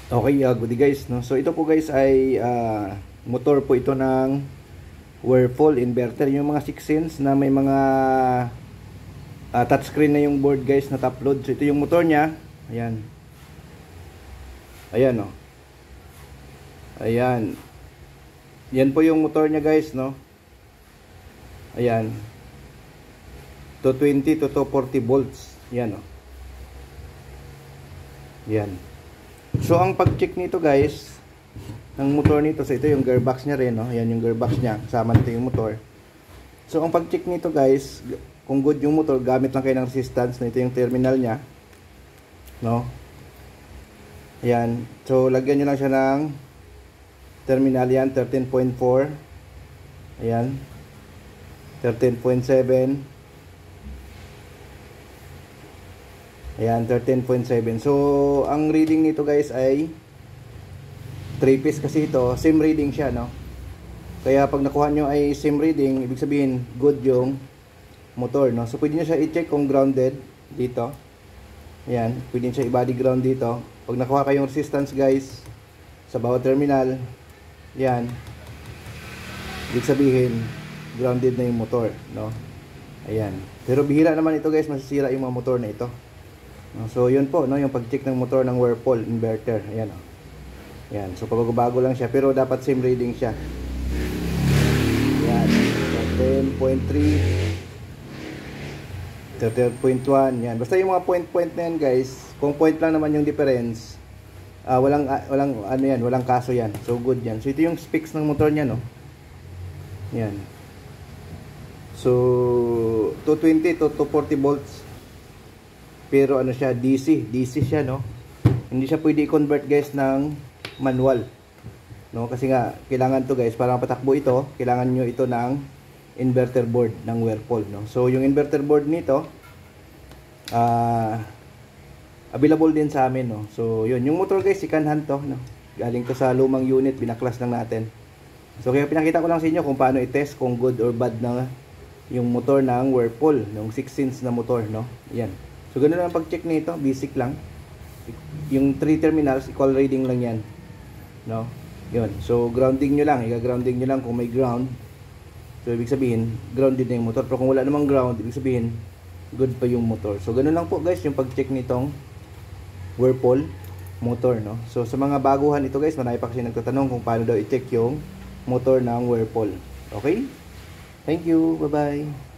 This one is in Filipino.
Okay, good day guys, no? So ito po guys ay motor po ito ng Whirlpool inverter, yung mga 6 pins na may mga touchscreen na yung board guys na top load. So ito yung motor niya. Ayan. Ayan, no. Ayan. Yan po yung motor niya guys, no. Ayan. 220 to 240 volts. Yan, no. Yan. So ang pag-check nito guys ng motor nito, so ito yung gearbox niya rin, no? Ayan yung gearbox niya, kasama nito yung motor. So ang pag-check nito guys, kung good yung motor, gamit lang kayo ng resistance na ito yung terminal niya, no? Ayan. So lagyan nyo lang siya ng terminal yan, 13.4. Ayan. 13.7. Ayan, 13.7. So, ang reading nito guys ay 3 piece kasi ito. Same reading siya, no? Kaya pag nakuha nyo ay same reading, ibig sabihin, good yung motor, no? So, pwede nyo siya i-check kung grounded dito. Ayan, pwede nyo siya i-body ground dito. Pag nakuha kayong resistance guys, sa bawat terminal, ayan, ibig sabihin, grounded na yung motor, no? Ayan. Pero bihira naman ito guys, masisira yung mga motor na ito. So yun po, no, yung pag-check ng motor ng Whirlpool inverter. Ayan, oh. Ayan, so pagbabago lang siya, pero dapat same reading siya. Ayan, 13.3, 13.1. Yan, basta yung mga point na yan guys, kung point lang naman yung difference, walang ano yan, walang kaso yan. So good yan. So ito yung specs ng motor niya, no. Yan. So 220 to 240 volts. Pero ano siya, DC siya, no. Hindi siya pwede i-convert guys ng manual, no, kasi nga kailangan to guys, para mapatakbo ito, kailangan nyo ito ng inverter board ng Whirlpool, no. So yung inverter board nito available din sa amin, no. So yun, yung motor guys, second hand to, no. Galing to sa lumang unit, binaklas lang natin. So kaya pinakita ko lang sa inyo kung paano i-test kung good or bad na yung motor ng Whirlpool, yung 6 pins na motor, no. Yan. So ganun lang pag-check nito, basic lang. Yung 3 terminals, equal reading lang yan, no. Yun. So grounding nyo lang, i-grounding nyo lang kung may ground. So ibig sabihin, grounded na yung motor. Pero kung wala namang ground, ibig sabihin, good pa yung motor. So ganun lang po guys, yung pag-check nitong Whirlpool motor, no. So sa mga baguhan ito guys, marami pa kasi nagtatanong kung paano daw i-check yung motor ng Whirlpool. Okay? Thank you. Bye-bye.